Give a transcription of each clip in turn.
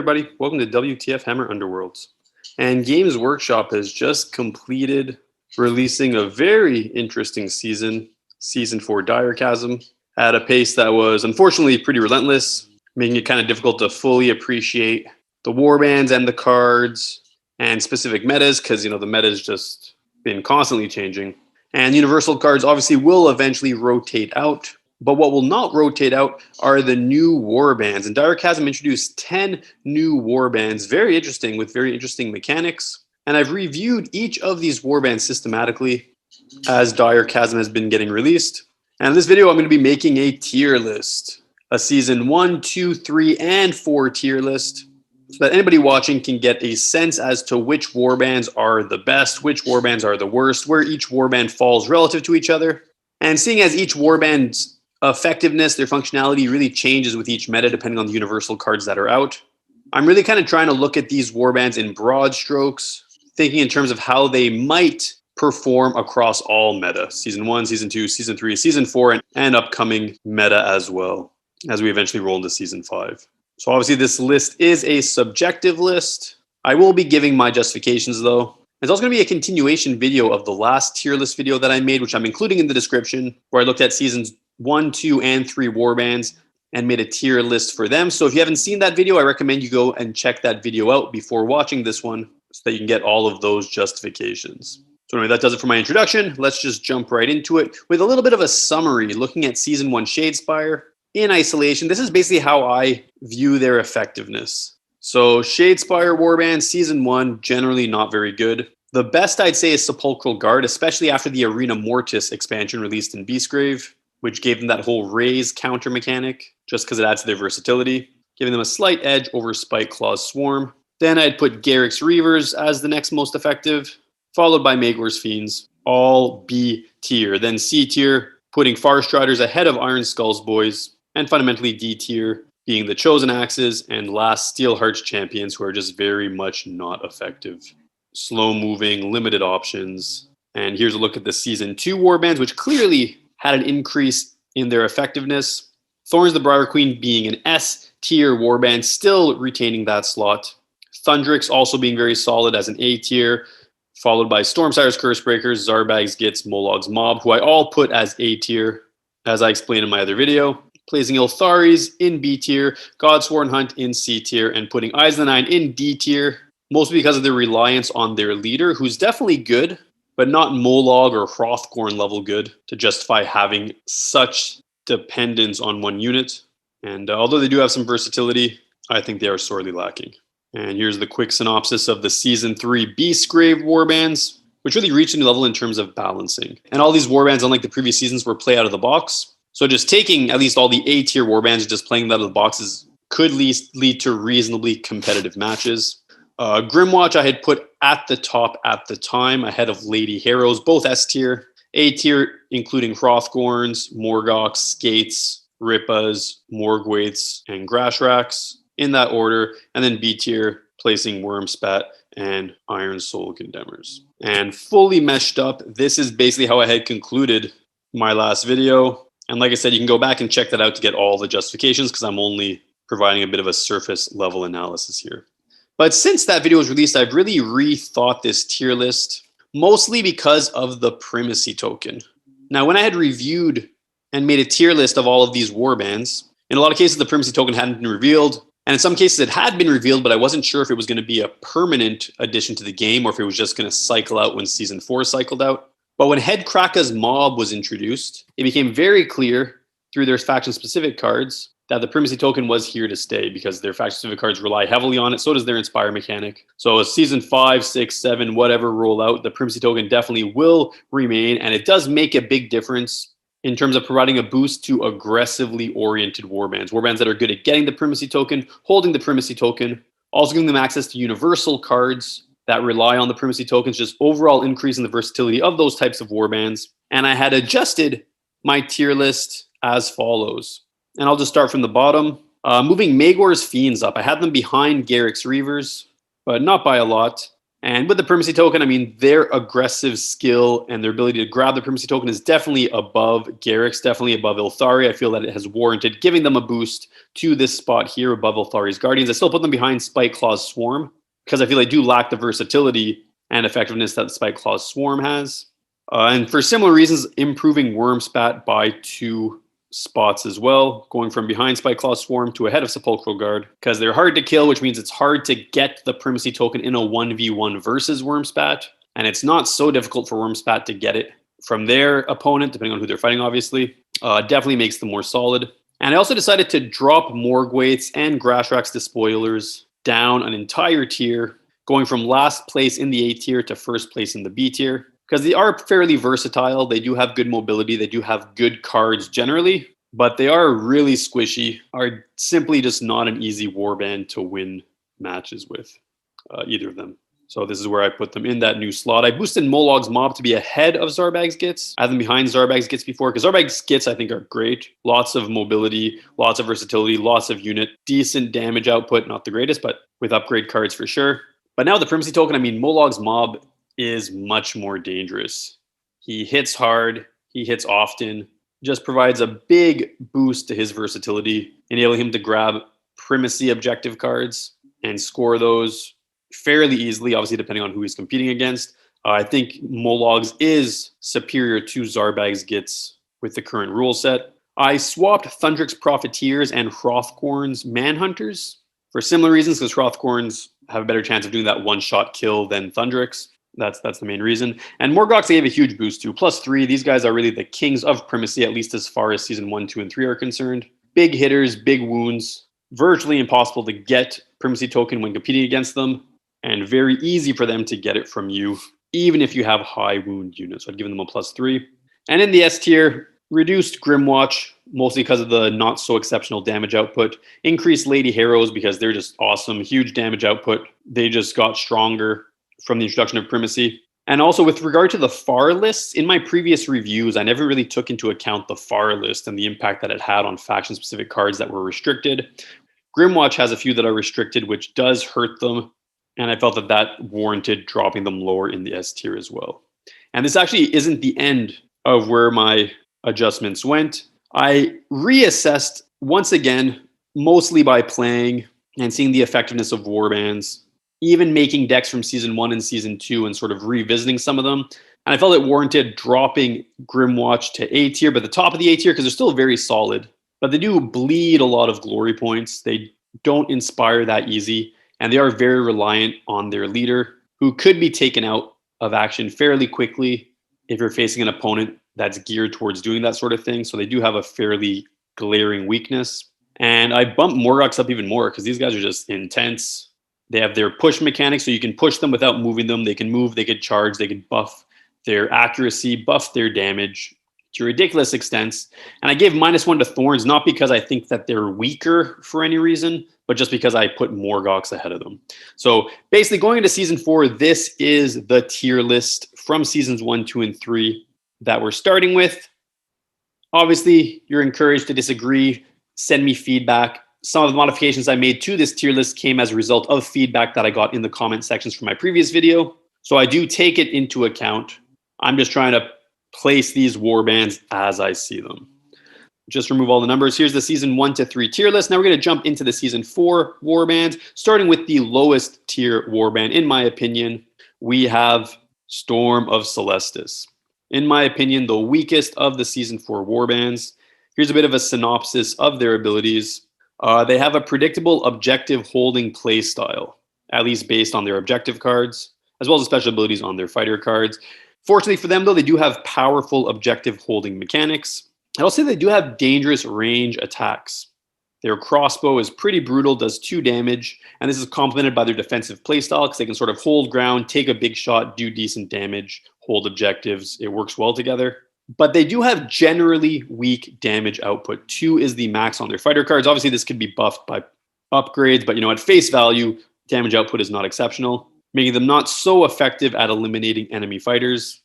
everybody, welcome to WTF Hammer Underworlds. And Games Workshop has just completed releasing a very interesting season 4 Direchasm, at a pace that was unfortunately pretty relentless, making it kind of difficult to fully appreciate the warbands and the cards and specific metas, because the meta has just been constantly changing. And universal cards obviously will eventually rotate out, but what will not rotate out are the new warbands. And Direchasm introduced 10 new warbands, very interesting, with very interesting mechanics. And I've reviewed each of these warbands systematically as Direchasm has been getting released. And in this video, I'm going to be making a tier list, a season 1, 2, 3, and 4 tier list, so that anybody watching can get a sense as to which warbands are the best, which warbands are the worst, where each warband falls relative to each other. And seeing as each warband's effectiveness, their functionality really changes with each meta depending on the universal cards that are out, I'm really kind of trying to look at these warbands in broad strokes, thinking in terms of how they might perform across all meta, season 1, season 2, season 3, season 4, and upcoming meta as well, as we eventually roll into season 5. So obviously this list is a subjective list. I will be giving my justifications though. There's also going to be a continuation video of the last tier list video that I made, which I'm including in the description, where I looked at seasons 1, 2, and 3 warbands and made a tier list for them. So if you haven't seen that video, I recommend you go and check that video out before watching this one, so that you can get all of those justifications. So anyway, that does it for my introduction. Let's just jump right into it with a little bit of a summary, looking at season 1 Shadespire in isolation. This is basically how I view their effectiveness. So Shadespire warband season 1, generally not very good. The best I'd say is Sepulchral Guard, especially after the Arena Mortis expansion released in Beastgrave, which gave them that whole raise counter mechanic, just because it adds to their versatility, giving them a slight edge over Spike Claw's Swarm. Then I'd put Garruk's Reavers as the next most effective, followed by Magor's Fiends, all B tier. Then C tier, putting Farstriders ahead of Iron Skull's Boys, and fundamentally D tier, being the Chosen Axes and last Steelheart's Champions, who are just very much not effective. Slow moving, limited options. And here's a look at the season 2 warbands, which clearly had an increase in their effectiveness. Thorns the Briar Queen being an S tier warband, still retaining that slot. Thundrix also being very solid as an A tier, followed by Stormsire's Cursebreakers, Zarbag's Gitz, Molog's Mob, who I all put as A tier, as I explained in my other video. Placing Ilthari's in B tier, Godsworn Hunt in C tier, and putting Eyes of the Nine in D tier, mostly because of their reliance on their leader, who's definitely good, but not Molog or Hrothgorn level good to justify having such dependence on one unit. And although they do have some versatility, I think they are sorely lacking. And here's the quick synopsis of the Season 3 Beastgrave warbands, which really reached a new level in terms of balancing. And all these warbands, unlike the previous seasons, were play out of the box. So just taking at least all the A-tier warbands and just playing them out of the boxes could lead to reasonably competitive matches. Grimwatch I had put at the top at the time, ahead of Lady Harrows, both S-tier. A-tier, including Hrothgorns, Morgoths, Skates, Rippas, Morgwaiths, and Grashracks, in that order, and then B tier, placing Wormspat and Iron Soul Condemners. And fully meshed up, this is basically how I had concluded my last video. And like I said, you can go back and check that out to get all the justifications, because I'm only providing a bit of a surface level analysis here. But since that video was released, I've really rethought this tier list, mostly because of the Primacy token. Now, when I had reviewed and made a tier list of all of these warbands, in a lot of cases, the Primacy token hadn't been revealed. And in some cases, it had been revealed, but I wasn't sure if it was going to be a permanent addition to the game or if it was just going to cycle out when Season 4 cycled out. But when Headkrakka's Mob was introduced, it became very clear through their faction-specific cards that the Primacy token was here to stay, because their faction-specific cards rely heavily on it. So does their Inspire mechanic. So as Season 5, 6, 7, whatever roll out, the Primacy token definitely will remain. And it does make a big difference in terms of providing a boost to aggressively oriented warbands. Warbands that are good at getting the Primacy token, holding the Primacy token, also giving them access to universal cards that rely on the Primacy tokens, just overall increasing the versatility of those types of warbands. And I had adjusted my tier list as follows. And I'll just start from the bottom. Moving Magor's Fiends up. I had them behind Garruk's Reavers, but not by a lot. And with the Primacy token, I mean, their aggressive skill and their ability to grab the Primacy token is definitely above Garruk's, definitely above Ildari. I feel that it has warranted giving them a boost to this spot here above Ildari's Guardians. I still put them behind Spikeclaw's Swarm because I feel they do lack the versatility and effectiveness that Spikeclaw's Swarm has. And for similar reasons, improving Wurmspat by 2 spots as well, going from behind Spikeclaw's Swarm to ahead of Sepulchral Guard, because they're hard to kill, which means it's hard to get the Primacy token in a 1v1 versus Wurmspat, and it's not so difficult for Wurmspat to get it from their opponent, depending on who they're fighting, obviously. Definitely makes them more solid. And I also decided to drop Morgwaits and Grashrax Despoilers down an entire tier, going from last place in the A tier to first place in the B tier, because they are fairly versatile. They do have good mobility. They do have good cards generally, but they are really squishy, are simply just not an easy warband to win matches with, either of them. So this is where I put them in that new slot. I boosted Molog's Mob to be ahead of Zarbag's Gits. I had them behind Zarbag's Gits before, because Zarbag's Gits I think are great. Lots of mobility, lots of versatility, lots of unit, decent damage output, not the greatest, but with upgrade cards for sure. But now the Primacy token, I mean, Molog's Mob is much more dangerous. He hits hard, he hits often, just provides a big boost to his versatility, enabling him to grab Primacy objective cards and score those fairly easily, obviously depending on who he's competing against. I think Molog's is superior to Zarbag's Gits with the current rule set. I swapped Thundrik's Profiteers and Hrothgorn's Manhunters for similar reasons, because Hrothgorns have a better chance of doing that one-shot kill than Thundrik's. That's the main reason. And Morgox gave a huge boost to. +3, these guys are really the kings of Primacy, at least as far as Season 1, 2, and 3 are concerned. Big hitters, big wounds, virtually impossible to get Primacy token when competing against them, and very easy for them to get it from you, even if you have high wound units. So I'd given them a +3. And in the S tier, reduced Grimwatch, mostly because of the not so exceptional damage output. Increased Lady Harrows because they're just awesome, huge damage output. They just got stronger from the introduction of Primacy. And also with regard to the FAR lists, in my previous reviews, I never really took into account the FAR list and the impact that it had on faction-specific cards that were restricted. Grimwatch has a few that are restricted, which does hurt them, and I felt that that warranted dropping them lower in the S tier as well. And this actually isn't the end of where my adjustments went. I reassessed once again, mostly by playing and seeing the effectiveness of warbands, even making decks from Season 1 and Season 2 and sort of revisiting some of them. And I felt it warranted dropping Grimwatch to A tier, but the top of the A tier, because they're still very solid, but they do bleed a lot of glory points. They don't inspire that easy, and they are very reliant on their leader, who could be taken out of action fairly quickly if you're facing an opponent that's geared towards doing that sort of thing. So they do have a fairly glaring weakness. And I bumped Morgox up even more because these guys are just intense. They have their push mechanics, so you can push them without moving them. They can move, they can charge, they can buff their accuracy, buff their damage to ridiculous extents. And I gave -1 to Thorns, not because I think that they're weaker for any reason, but just because I put Morgox ahead of them. So basically going into Season 4, this is the tier list from Seasons 1, 2, and 3 that we're starting with. Obviously, you're encouraged to disagree, send me feedback. Some of the modifications I made to this tier list came as a result of feedback that I got in the comment sections from my previous video. So I do take it into account. I'm just trying to place these warbands as I see them. Just remove all the numbers. Here's the Season 1 to 3 tier list. Now we're going to jump into the Season 4 warbands, starting with the lowest tier warband. In my opinion, we have Storm of Celestus. In my opinion, the weakest of the Season 4 warbands. Here's a bit of a synopsis of their abilities. They have a predictable objective holding play style, at least based on their objective cards, as well as special abilities on their fighter cards. Fortunately for them, though, they do have powerful objective holding mechanics. I'll say they do have dangerous range attacks. Their crossbow is pretty brutal, does 2 damage, and this is complemented by their defensive playstyle because they can sort of hold ground, take a big shot, do decent damage, hold objectives. It works well together. But they do have generally weak damage output. 2 is the max on their fighter cards. Obviously, this could be buffed by upgrades, but at face value, damage output is not exceptional, making them not so effective at eliminating enemy fighters,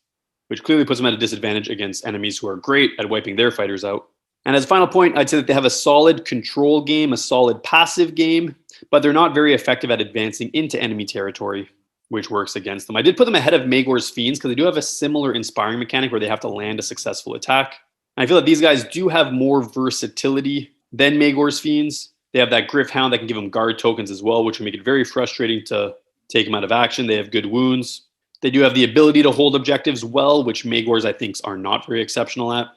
which clearly puts them at a disadvantage against enemies who are great at wiping their fighters out. And as a final point, I'd say that they have a solid control game, a solid passive game, but they're not very effective at advancing into enemy territory. which works against them. I did put them ahead of Magor's Fiends because they do have a similar inspiring mechanic where they have to land a successful attack. And I feel that these guys do have more versatility than Magor's Fiends. They have that Griff Hound that can give them guard tokens as well, which will make it very frustrating to take them out of action. They have good wounds. They do have the ability to hold objectives well, which Magors, I think, are not very exceptional at.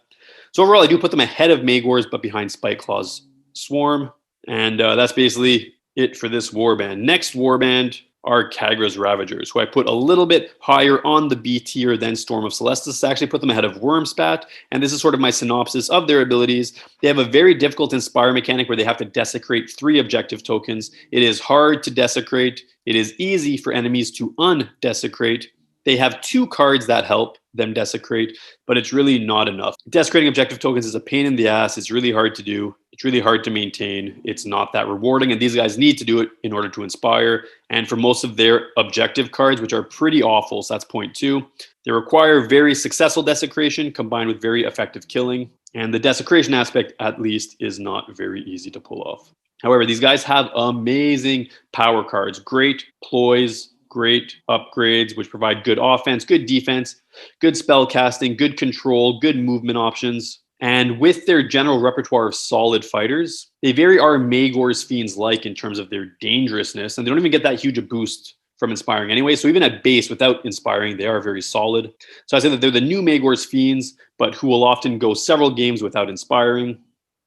So overall, I do put them ahead of Magors, but behind Spiteclaw's Swarm. And that's basically it for this Warband. Next Warband are Khagra's Ravagers, who I put a little bit higher on the B tier than Storm of Celestus. I actually put them ahead of Wormspat, and this is sort of my synopsis of their abilities. They have a very difficult Inspire mechanic where they have to desecrate 3 objective tokens. It is hard to desecrate. It is easy for enemies to undesecrate. They have 2 cards that help them desecrate, but it's really not enough. Desecrating objective tokens is a pain in the ass. It's really hard to do. It's really hard to maintain. It's not that rewarding, and these guys need to do it in order to inspire. And for most of their objective cards, which are pretty awful, so that's point 2, they require very successful desecration combined with very effective killing. And the desecration aspect, at least, is not very easy to pull off. However, these guys have amazing power cards, great ploys, great upgrades, which provide good offense, good defense, good spell casting, good control, good movement options. And with their general repertoire of solid fighters, they very are Magor's Fiends-like in terms of their dangerousness, and they don't even get that huge a boost from inspiring anyway. So even at base, without inspiring, they are very solid. So I say that they're the new Magor's Fiends, but who will often go several games without inspiring,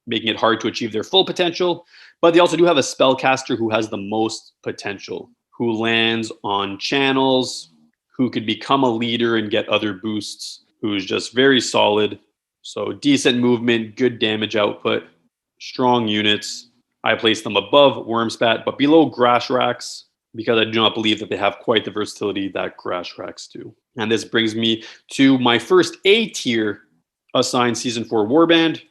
making it hard to achieve their full potential. But they also do have a spellcaster who has the most potential, who lands on channels, who could become a leader and get other boosts, who's just very solid. So decent movement, good damage output, strong units. I place them above Wormspat, but below Grashrax, because I do not believe that they have quite the versatility that Grashrax do. And this brings me to my first A tier assigned Season 4 Warband,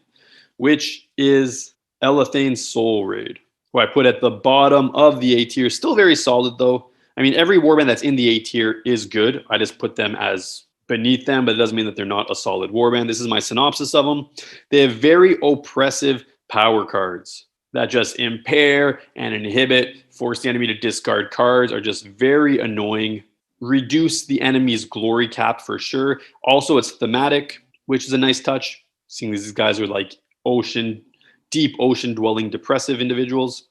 which is Elathain Soulraid, who I put at the bottom of the A tier. Still very solid, though. I mean, every Warband that's in the A tier is good. I just put them as beneath them, but it doesn't mean that they're not a solid Warband. This is my synopsis of them. They have very oppressive power cards that just impair and inhibit, force the enemy to discard cards, are just very annoying, reduce the enemy's glory cap for sure. Also, it's thematic, which is a nice touch, seeing these guys are like deep ocean dwelling depressive individuals,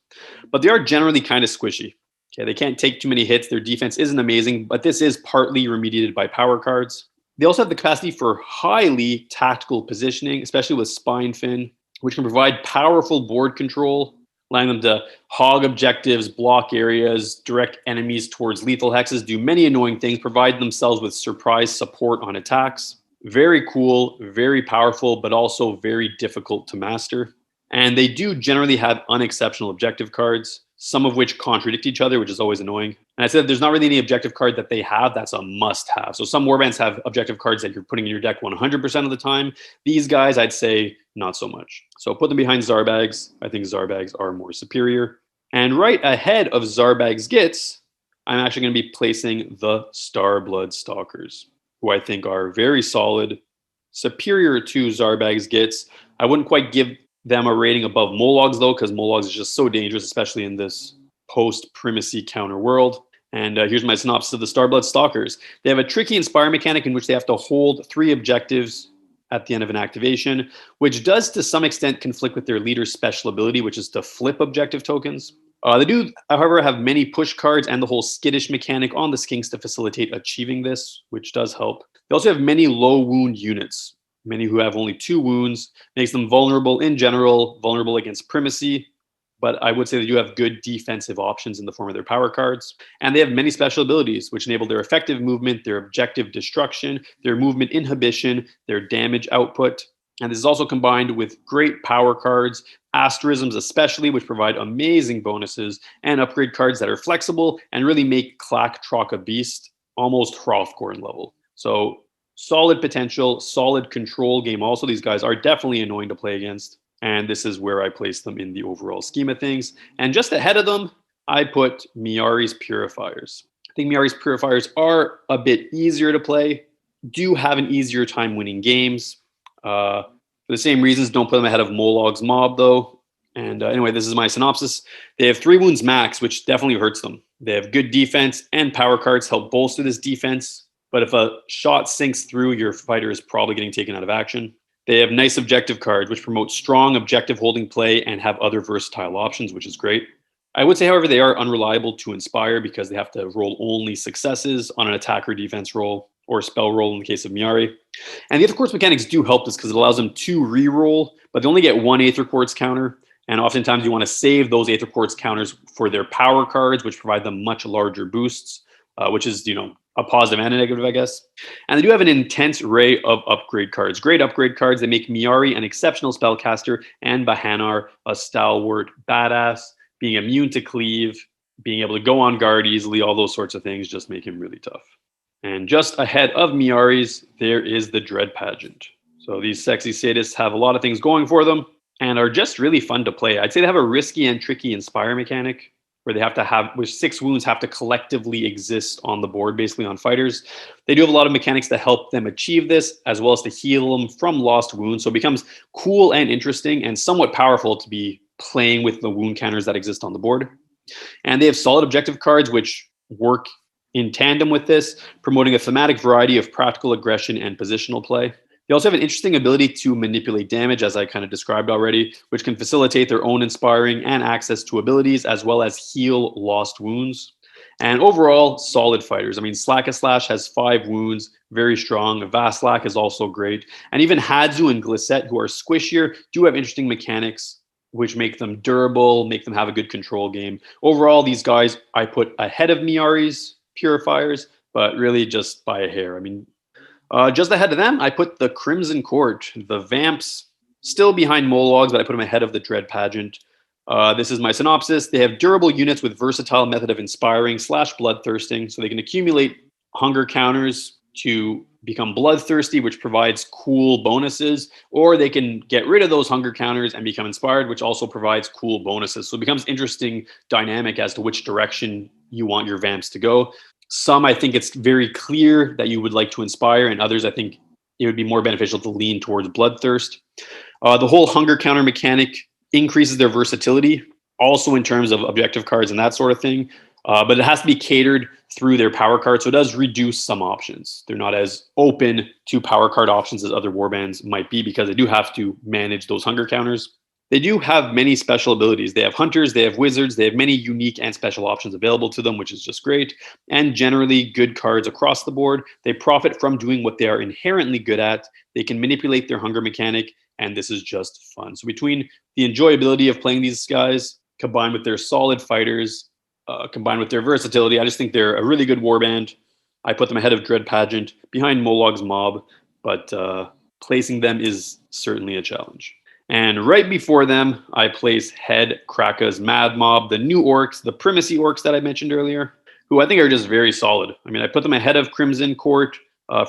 but they are generally kind of squishy. Okay, they can't take too many hits. Their defense isn't amazing, but this is partly remediated by power cards. They also have the capacity for highly tactical positioning, especially with Spinefin, which can provide powerful board control, allowing them to hog objectives, block areas, direct enemies towards lethal hexes, do many annoying things, provide themselves with surprise support on attacks. Very cool, very powerful, but also very difficult to master. And they do generally have unexceptional objective cards, some of which contradict each other, which is always annoying. And I said there's not really any objective card that they have that's a must-have. So some Warbands have objective cards that you're putting in your deck 100% of the time. These guys, I'd say, not so much. So put them behind Zarbags. I think Zarbags are more superior. And right ahead of Zarbags Gits, I'm actually going to be placing the Starblood Stalkers, who I think are very solid, superior to Zarbags Gits. I wouldn't quite give them a rating above Mologs, though, because Mologs is just so dangerous, especially in this post-Primacy counter world. And here's my synopsis of the Starblood Stalkers. They have a tricky Inspire mechanic in which they have to hold 3 objectives at the end of an activation, which does to some extent conflict with their leader's special ability, which is to flip objective tokens. They do, however, have many push cards and the whole skittish mechanic on the skinks to facilitate achieving this, which does help. They also have many low wound units, many who have only 2 wounds, makes them vulnerable in general, vulnerable against Primacy, but I would say they do have good defensive options in the form of their power cards. And they have many special abilities, which enable their effective movement, their objective destruction, their movement inhibition, their damage output. And this is also combined with great power cards, asterisms especially, which provide amazing bonuses, and upgrade cards that are flexible and really make Khagra Beast almost Hrothgorn level. So solid potential, solid control game. Also, these guys are definitely annoying to play against. And this is where I place them in the overall scheme of things. And just ahead of them, I put Myari's Purifiers. I think Myari's Purifiers are a bit easier to play, do have an easier time winning games. For the same reasons, don't put them ahead of Molog's Mob, though. And anyway, this is my synopsis. They have 3 wounds max, which definitely hurts them. They have good defense, and power cards help bolster this defense. But if a shot sinks through, your fighter is probably getting taken out of action. They have nice objective cards, which promote strong objective holding play and have other versatile options, which is great. I would say, however, they are unreliable to inspire because they have to roll only successes on an attack or defense roll or spell roll in the case of Myari. And the Aether Quartz mechanics do help this because it allows them to re-roll, but they only get one Aether Quartz counter. And oftentimes you want to save those Aether Quartz counters for their power cards, which provide them much larger boosts, which is, a positive and a negative, I guess. And they do have an intense array of upgrade cards. Great upgrade cards. They make Myari an exceptional spellcaster and Bahanar a stalwart badass. Being immune to cleave, being able to go on guard easily, all those sorts of things just make him really tough. And just ahead of Myari's, there is the Dread Pageant. So these sexy sadists have a lot of things going for them and are just really fun to play. I'd say they have a risky and tricky inspire mechanic where they have to have, where 6 wounds have to collectively exist on the board, basically on fighters. They do have a lot of mechanics to help them achieve this, as well as to heal them from lost wounds. So it becomes cool and interesting and somewhat powerful to be playing with the wound counters that exist on the board. And they have solid objective cards, which work in tandem with this, promoting a thematic variety of practical aggression and positional play. They also have an interesting ability to manipulate damage, as I kind of described already, which can facilitate their own inspiring and access to abilities, as well as heal lost wounds. And overall, solid fighters. I mean, Slack-a-Slash has 5 wounds, very strong. Vaslack is also great. And even Hadzu and Glissette, who are squishier, do have interesting mechanics, which make them durable, make them have a good control game. Overall, these guys I put ahead of Myari's Purifiers, but really just by a hair. I mean, just ahead of them, I put the Crimson Court. The Vamps still behind Mologs, but I put them ahead of the Dread Pageant. This is my synopsis. They have durable units with versatile method of inspiring / bloodthirsting, so they can accumulate hunger counters to become bloodthirsty, which provides cool bonuses, or they can get rid of those hunger counters and become inspired, which also provides cool bonuses. So it becomes interesting dynamic as to which direction you want your Vamps to go. Some, I think it's very clear that you would like to inspire, and others, I think it would be more beneficial to lean towards bloodthirst. The whole hunger counter mechanic increases their versatility, also in terms of objective cards and that sort of thing. But it has to be catered through their power card, so it does reduce some options. They're not as open to power card options as other warbands might be because they do have to manage those hunger counters. They do have many special abilities. They have hunters, they have wizards, they have many unique and special options available to them, which is just great. And generally good cards across the board. They profit from doing what they are inherently good at. They can manipulate their hunger mechanic, and this is just fun. So between the enjoyability of playing these guys, combined with their solid fighters, combined with their versatility, I just think they're a really good warband. I put them ahead of Dread Pageant, behind Molog's Mob, but placing them is certainly a challenge. And right before them, I place Headkrakka's Madmob, the new orcs, the Primacy orcs that I mentioned earlier, who I think are just very solid. I mean, I put them ahead of Crimson Court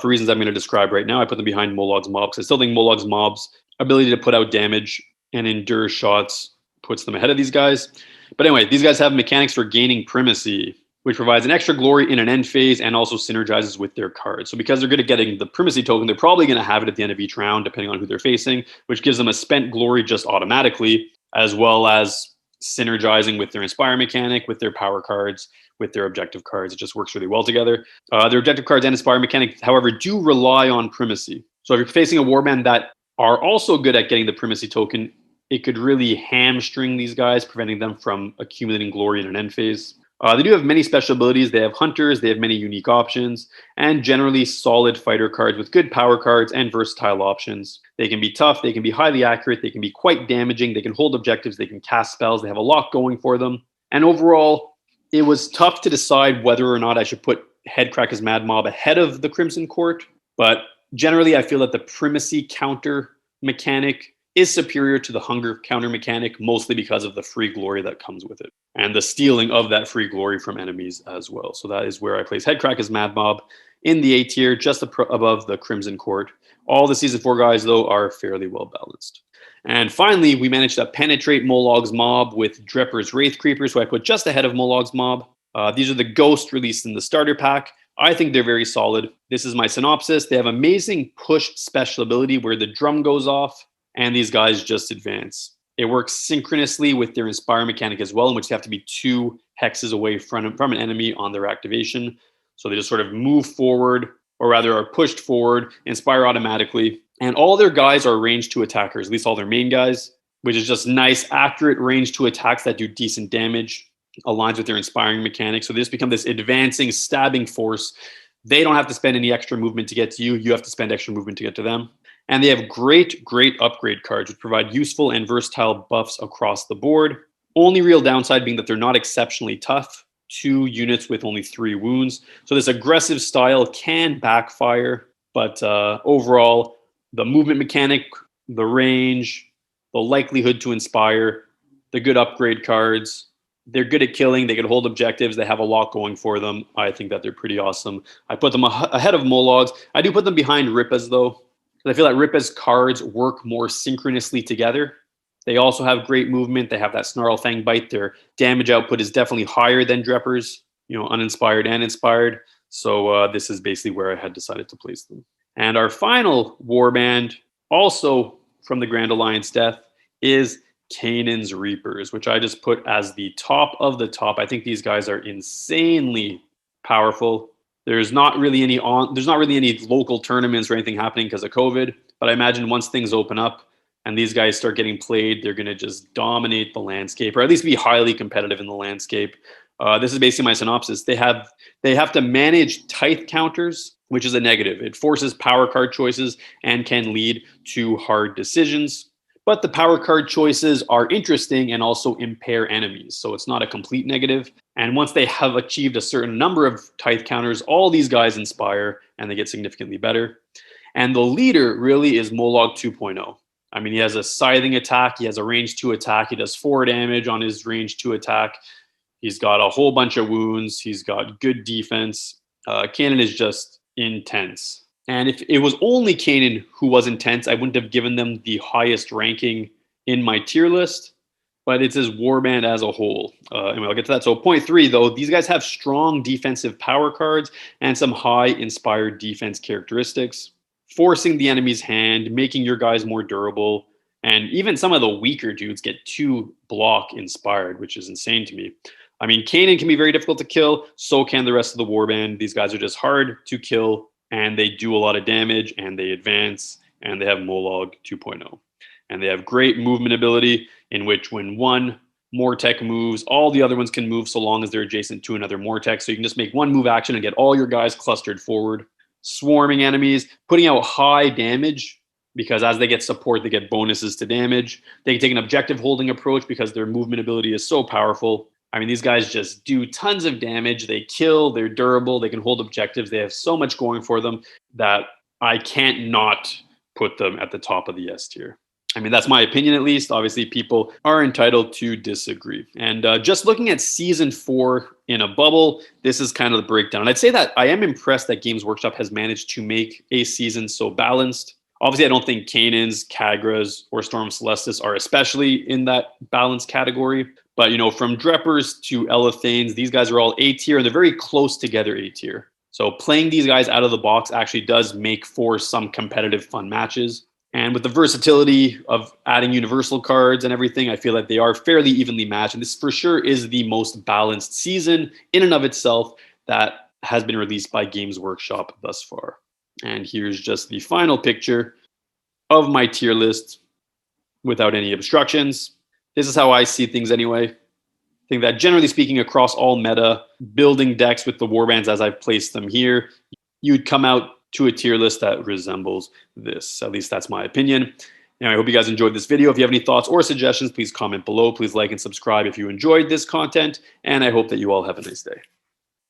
for reasons I'm going to describe right now. I put them behind Molog's Mob because I still think Molog's Mob's ability to put out damage and endure shots puts them ahead of these guys. But anyway, these guys have mechanics for gaining Primacy, which provides an extra glory in an end phase and also synergizes with their cards. So because they're good at getting the Primacy token, they're probably going to have it at the end of each round, depending on who they're facing, which gives them a spent glory just automatically, as well as synergizing with their Inspire mechanic, with their power cards, with their objective cards. It just works really well together. Their objective cards and Inspire mechanic, however, do rely on Primacy. So if you're facing a warband that are also good at getting the Primacy token, it could really hamstring these guys, preventing them from accumulating glory in an end phase. They do have many special abilities. They have hunters, they have many unique options, and generally solid fighter cards with good power cards and versatile options. They can be tough, they can be highly accurate, they can be quite damaging, they can hold objectives, they can cast spells, they have a lot going for them. And overall, it was tough to decide whether or not I should put Headkrakka's Madmob ahead of the Crimson Court, but generally I feel that the Primacy counter mechanic is superior to the hunger counter mechanic, mostly because of the free glory that comes with it and the stealing of that free glory from enemies as well. So that is where I place Headkrakka's Madmob in the A tier, just above the Crimson Court. All the Season 4 guys, though, are fairly well balanced. And finally, we managed to penetrate Molog's Mob with Drepur's Wraithcreepers, who I put just ahead of Molog's Mob. These are the Ghost released in the starter pack. I think they're very solid. This is my synopsis. They have amazing push special ability where the drum goes off, and these guys just advance. It works synchronously with their Inspire mechanic as well, in which they have to be 2 hexes away from an enemy on their activation. So they just sort of move forward, or rather are pushed forward, inspire automatically. And all their guys are range 2 attackers, at least all their main guys, which is just nice, accurate range 2 attacks that do decent damage, aligns with their inspiring mechanics. So they just become this advancing, stabbing force. They don't have to spend any extra movement to get to you. You have to spend extra movement to get to them. And they have great upgrade cards, which provide useful and versatile buffs across the board. Only real downside being that they're not exceptionally tough. 2 units with only 3 wounds. So this aggressive style can backfire, but overall, the movement mechanic, the range, the likelihood to inspire, the good upgrade cards, they're good at killing. They can hold objectives. They have a lot going for them. I think that they're pretty awesome. I put them ahead of Mologs. I do put them behind Rippas, though. I feel like Rippas cards work more synchronously together. They also have great movement. They have that Snarl Fang Bite. Their damage output is definitely higher than Drepur's, uninspired and inspired. So this is basically where I had decided to place them. And our final warband, also from the Grand Alliance Death, is Kainan's Reapers, which I just put as the top of the top. I think these guys are insanely powerful. There's not really any local tournaments or anything happening because of COVID. But I imagine once things open up and these guys start getting played, they're going to just dominate the landscape, or at least be highly competitive in the landscape. This is basically my synopsis. They have to manage tithe counters, which is a negative. It forces power card choices and can lead to hard decisions. But the power card choices are interesting and also impair enemies. So it's not a complete negative. And once they have achieved a certain number of tithe counters, all these guys inspire and they get significantly better. And the leader really is Molog 2.0. I mean, he has a scything attack. He has a range 2 attack. He does 4 damage on his range 2 attack. He's got a whole bunch of wounds. He's got good defense. Kainan is just intense. And if it was only Kainan who was intense, I wouldn't have given them the highest ranking in my tier list. But it's his warband as a whole. Anyway, I'll get to that. So 0.3, though, these guys have strong defensive power cards and some high inspired defense characteristics, forcing the enemy's hand, making your guys more durable. And even some of the weaker dudes get 2 block inspired, which is insane to me. I mean, Kainan can be very difficult to kill. So can the rest of the warband. These guys are just hard to kill, and they do a lot of damage, and they advance, and they have Molog 2.0. And they have great movement ability, in which when one Mortec moves, all the other ones can move so long as they're adjacent to another Mortec. So you can just make one move action and get all your guys clustered forward. Swarming enemies, putting out high damage, because as they get support, they get bonuses to damage. They can take an objective holding approach because their movement ability is so powerful. I mean, these guys just do tons of damage. They kill, they're durable, they can hold objectives. They have so much going for them that I can't not put them at the top of the S tier. I mean, that's my opinion, at least. Obviously, people are entitled to disagree. And just looking at Season 4 in a bubble, this is kind of the breakdown. And I'd say that I am impressed that Games Workshop has managed to make a season so balanced. Obviously, I don't think Kainan's, Khagra's, or Storm Celestus are especially in that balanced category. But, from Drepurs to Elathains, these guys are all A tier, and they're very close together A tier. So playing these guys out of the box actually does make for some competitive, fun matches. And with the versatility of adding universal cards and everything, I feel like they are fairly evenly matched. And this for sure is the most balanced season in and of itself that has been released by Games Workshop thus far. And here's just the final picture of my tier list without any obstructions. This is how I see things anyway. I think that generally speaking, across all meta, building decks with the warbands as I've placed them here, you'd come out to a tier list that resembles this. At least that's my opinion. Anyway, I hope you guys enjoyed this video. If you have any thoughts or suggestions, please comment below. Please like and subscribe if you enjoyed this content. And I hope that you all have a nice day.